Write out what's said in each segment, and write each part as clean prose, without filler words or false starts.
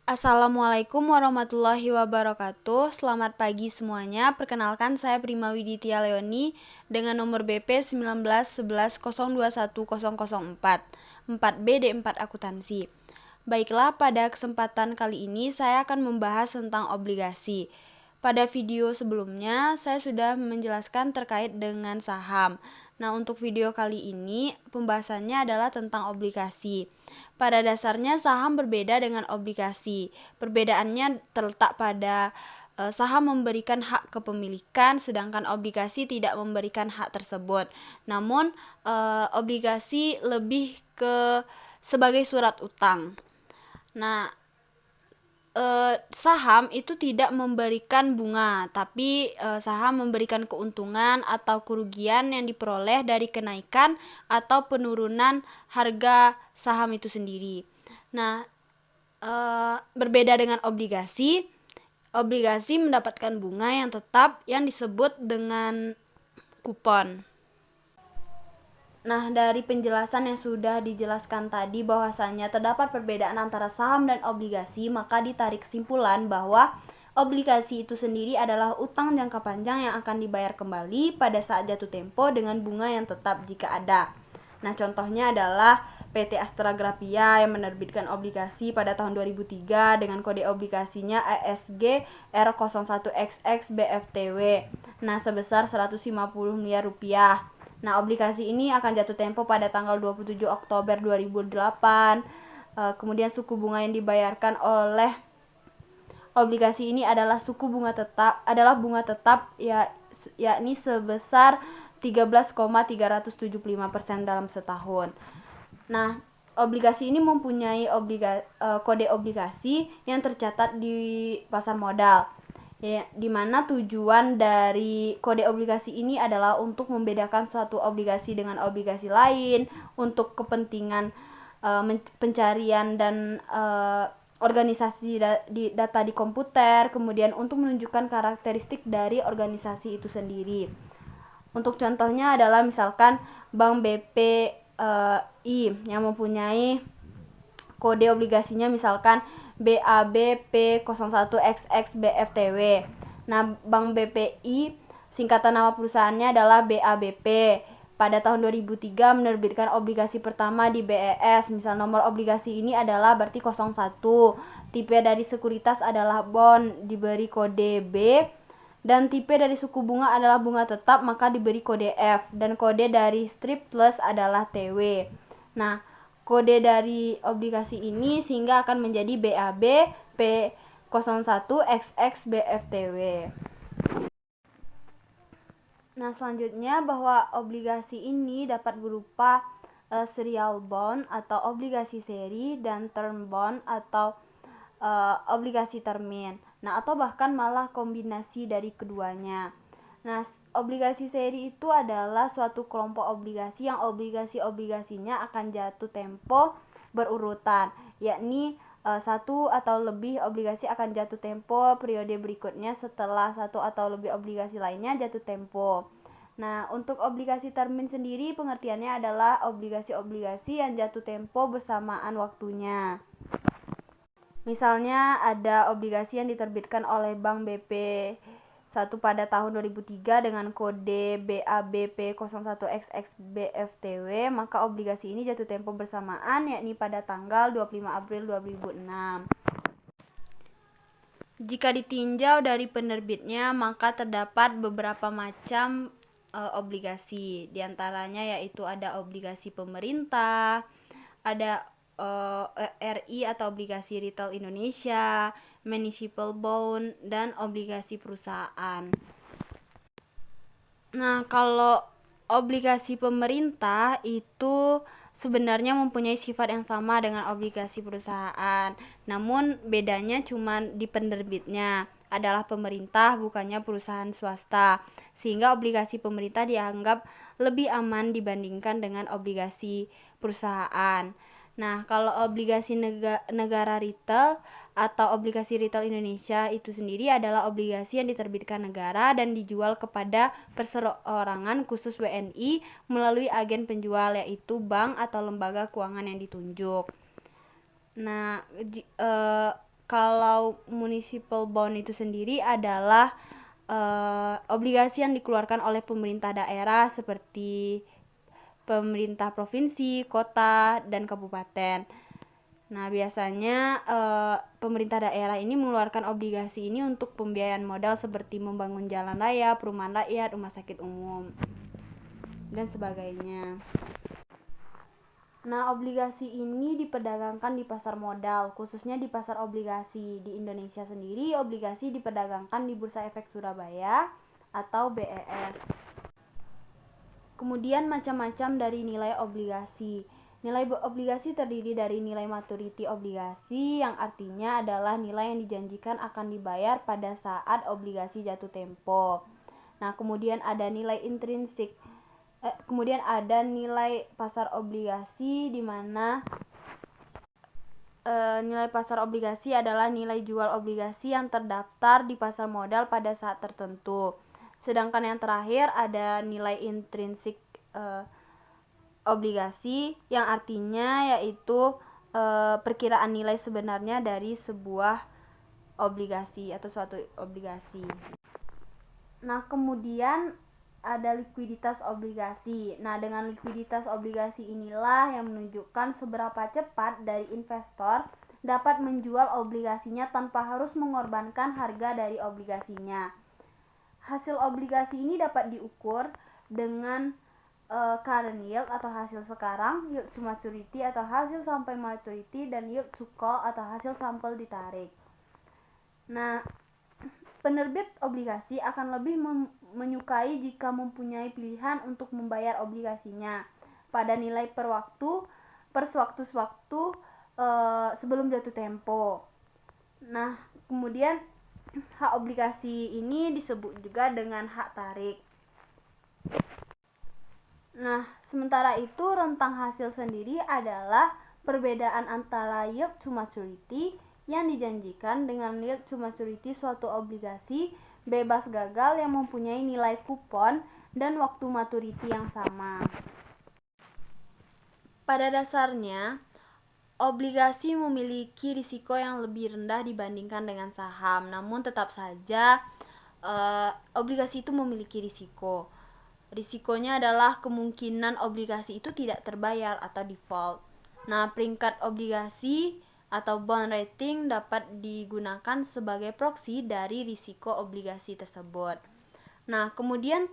Assalamualaikum warahmatullahi wabarakatuh. Selamat pagi semuanya. Perkenalkan saya Prima Widitya Leoni dengan nomor BP 1911011004 4B D4 Akuntansi. Baiklah, pada kesempatan kali ini saya akan membahas tentang obligasi. Pada video sebelumnya saya sudah menjelaskan terkait dengan saham. Nah, untuk video kali ini pembahasannya adalah tentang obligasi. Pada dasarnya saham berbeda dengan obligasi. Perbedaannya terletak pada saham memberikan hak kepemilikan, sedangkan obligasi tidak memberikan hak tersebut. Namun obligasi lebih ke sebagai surat utang. Nah, saham itu tidak memberikan bunga, tapi saham memberikan keuntungan atau kerugian yang diperoleh dari kenaikan atau penurunan harga saham itu sendiri. Nah, berbeda dengan obligasi, obligasi mendapatkan bunga yang tetap yang disebut dengan kupon. Nah, dari penjelasan yang sudah dijelaskan tadi bahwasanya terdapat perbedaan antara saham dan obligasi, maka ditarik kesimpulan bahwa obligasi itu sendiri adalah utang jangka panjang yang akan dibayar kembali pada saat jatuh tempo dengan bunga yang tetap jika ada. Nah, contohnya adalah PT Astra Grafia yang menerbitkan obligasi pada tahun 2003 dengan kode obligasinya ESG R01XX BFTW. Nah, sebesar 150 miliar rupiah. Nah, obligasi ini akan jatuh tempo pada tanggal 27 Oktober 2008. Kemudian suku bunga yang dibayarkan oleh obligasi ini adalah bunga tetap yakni sebesar 13,375% dalam setahun. Nah, obligasi ini mempunyai kode obligasi yang tercatat di pasar modal. Ya, di mana tujuan dari kode obligasi ini adalah untuk membedakan suatu obligasi dengan obligasi lain, untuk kepentingan pencarian dan organisasi data di komputer, kemudian untuk menunjukkan karakteristik dari organisasi itu sendiri. Untuk contohnya adalah misalkan Bank BPI yang mempunyai kode obligasinya misalkan BABP01XX-BFTW. Nah, Bank BPI singkatan nama perusahaannya adalah BABP. Pada tahun 2003 menerbitkan obligasi pertama di BES. Misal nomor obligasi ini adalah berarti 01. Tipe dari sekuritas adalah bond, diberi kode B. Dan tipe dari suku bunga adalah bunga tetap, maka diberi kode F. Dan kode dari strip plus adalah TW. Nah, kode dari obligasi ini sehingga akan menjadi BAB P01XX BFTW. Nah, selanjutnya bahwa obligasi ini dapat berupa serial bond atau obligasi seri dan term bond atau obligasi termin. Nah, atau bahkan malah kombinasi dari keduanya. Nah, obligasi seri itu adalah suatu kelompok obligasi yang obligasi-obligasinya akan jatuh tempo berurutan, yakni satu atau lebih obligasi akan jatuh tempo periode berikutnya setelah satu atau lebih obligasi lainnya jatuh tempo. Nah, untuk obligasi termin sendiri pengertiannya adalah obligasi-obligasi yang jatuh tempo bersamaan waktunya. Misalnya ada obligasi yang diterbitkan oleh Bank BP 1 pada tahun 2003 dengan kode BABP01XX BFTW, maka obligasi ini jatuh tempo bersamaan yakni pada tanggal 25 April 2006. Jika ditinjau dari penerbitnya, maka terdapat beberapa macam obligasi. Di antaranya yaitu ada obligasi pemerintah, ada RI atau obligasi retail Indonesia, municipal bond, dan obligasi perusahaan. Nah, kalau obligasi pemerintah itu sebenarnya mempunyai sifat yang sama dengan obligasi perusahaan. Namun bedanya cuma di penerbitnya adalah pemerintah bukannya perusahaan swasta. Sehingga obligasi pemerintah dianggap lebih aman dibandingkan dengan obligasi perusahaan. Nah, kalau obligasi negara retail atau obligasi retail Indonesia itu sendiri adalah obligasi yang diterbitkan negara dan dijual kepada perseorangan khusus WNI melalui agen penjual yaitu bank atau lembaga keuangan yang ditunjuk. Nah, Kalau municipal bond itu sendiri adalah obligasi yang dikeluarkan oleh pemerintah daerah seperti pemerintah provinsi, kota, dan kabupaten. Nah, biasanya pemerintah daerah ini mengeluarkan obligasi ini untuk pembiayaan modal seperti membangun jalan raya, perumahan rakyat, rumah sakit umum, dan sebagainya. Nah, obligasi ini diperdagangkan di pasar modal, khususnya di pasar obligasi. Di Indonesia sendiri, obligasi diperdagangkan di Bursa Efek Surabaya atau BES. Kemudian macam-macam dari nilai obligasi. Nilai obligasi terdiri dari nilai maturity obligasi, yang artinya adalah nilai yang dijanjikan akan dibayar pada saat obligasi jatuh tempo. Nah, kemudian ada nilai intrinsik. Kemudian ada nilai pasar obligasi, di mana nilai pasar obligasi adalah nilai jual obligasi yang terdaftar di pasar modal pada saat tertentu. Sedangkan yang terakhir ada nilai intrinsik obligasi, yang artinya yaitu perkiraan nilai sebenarnya dari sebuah obligasi atau suatu obligasi. Nah, kemudian ada likuiditas obligasi. Nah, dengan likuiditas obligasi inilah yang menunjukkan seberapa cepat dari investor dapat menjual obligasinya tanpa harus mengorbankan harga dari obligasinya. Hasil obligasi ini dapat diukur dengan current yield atau hasil sekarang, yield to maturity atau hasil sampai maturity, dan yield to call atau hasil sampel ditarik. Nah, penerbit obligasi akan lebih menyukai jika mempunyai pilihan untuk membayar obligasinya pada nilai per sewaktu-sewaktu sebelum jatuh tempo. Nah, kemudian hak obligasi ini disebut juga dengan hak tarik. Nah, sementara itu rentang hasil sendiri adalah perbedaan antara yield to maturity yang dijanjikan dengan yield to maturity suatu obligasi bebas gagal yang mempunyai nilai kupon dan waktu maturity yang sama. Pada dasarnya, obligasi memiliki risiko yang lebih rendah dibandingkan dengan saham, namun tetap saja obligasi itu memiliki risiko. Risikonya adalah kemungkinan obligasi itu tidak terbayar atau default. Nah, peringkat obligasi atau bond rating dapat digunakan sebagai proksi dari risiko obligasi tersebut. Nah, kemudian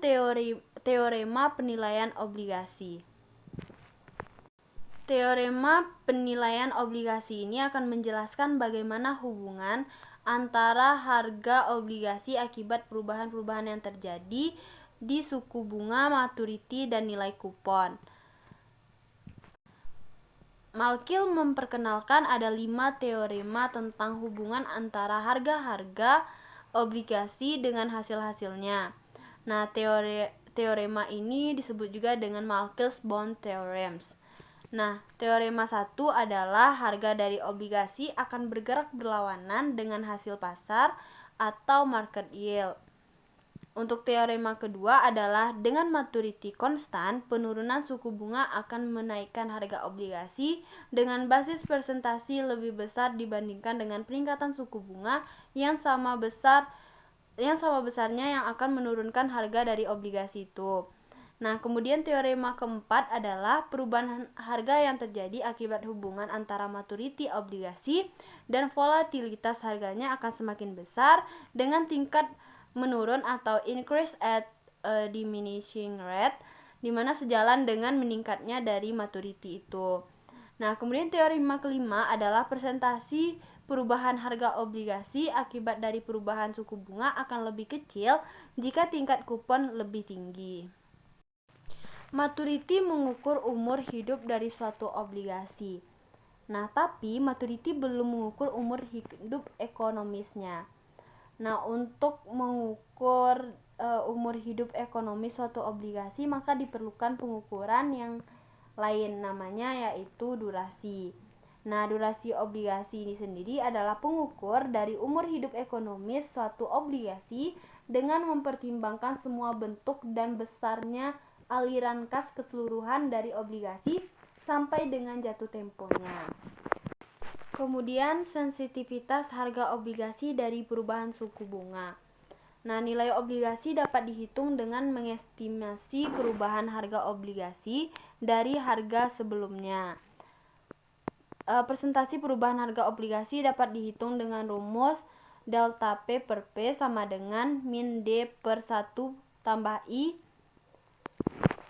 teorema penilaian obligasi. Teorema penilaian obligasi ini akan menjelaskan bagaimana hubungan antara harga obligasi akibat perubahan-perubahan yang terjadi di suku bunga, maturity, dan nilai kupon. Malkiel memperkenalkan ada 5 teorema tentang hubungan antara harga-harga obligasi dengan hasil-hasilnya. Nah, teorema ini disebut juga dengan Malkiel's Bond Theorems. Nah, teorema 1 adalah harga dari obligasi akan bergerak berlawanan dengan hasil pasar atau market yield. Untuk teorema kedua adalah dengan maturity konstan, penurunan suku bunga akan menaikkan harga obligasi dengan basis persentase lebih besar dibandingkan dengan peningkatan suku bunga yang sama besarnya yang akan menurunkan harga dari obligasi itu. Nah, kemudian teorema keempat adalah perubahan harga yang terjadi akibat hubungan antara maturity obligasi dan volatilitas harganya akan semakin besar dengan tingkat menurun atau increase at a diminishing rate, di mana sejalan dengan meningkatnya dari maturity itu. Nah, kemudian teorema kelima adalah persentase perubahan harga obligasi akibat dari perubahan suku bunga akan lebih kecil jika tingkat kupon lebih tinggi. Maturity mengukur umur hidup dari suatu obligasi. Nah, tapi maturity belum mengukur umur hidup ekonomisnya. Nah, untuk mengukur umur hidup ekonomis suatu obligasi, maka diperlukan pengukuran yang lain, namanya yaitu durasi. Nah, durasi obligasi ini sendiri adalah pengukur dari umur hidup ekonomis suatu obligasi dengan mempertimbangkan semua bentuk dan besarnya aliran kas keseluruhan dari obligasi sampai dengan jatuh temponya. Kemudian sensitivitas harga obligasi dari perubahan suku bunga. Nah, nilai obligasi dapat dihitung dengan mengestimasi perubahan harga obligasi dari harga sebelumnya. Presentasi perubahan harga obligasi dapat dihitung dengan rumus delta P per P sama dengan min D per 1 tambah I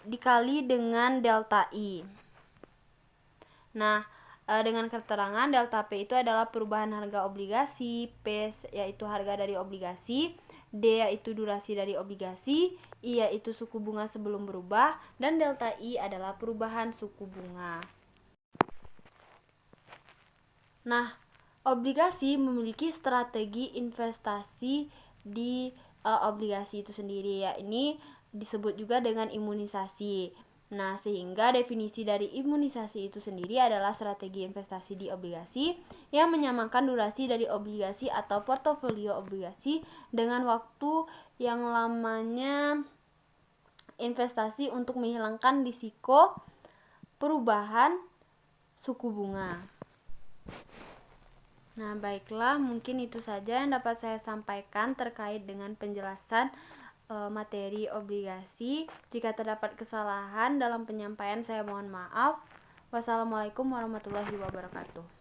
dikali dengan delta I. Nah, dengan keterangan delta P itu adalah perubahan harga obligasi, P yaitu harga dari obligasi, D yaitu durasi dari obligasi, I yaitu suku bunga sebelum berubah, dan delta I adalah perubahan suku bunga. Nah, obligasi memiliki strategi investasi di obligasi itu sendiri, ya ini disebut juga dengan imunisasi. Nah, sehingga definisi dari imunisasi itu sendiri adalah strategi investasi di obligasi yang menyamakan durasi dari obligasi atau portofolio obligasi dengan waktu yang lamanya investasi untuk menghilangkan risiko perubahan suku bunga. Nah, baiklah, mungkin itu saja yang dapat saya sampaikan terkait dengan penjelasan materi obligasi. Jika terdapat kesalahan dalam penyampaian, saya mohon maaf. Wassalamualaikum warahmatullahi wabarakatuh.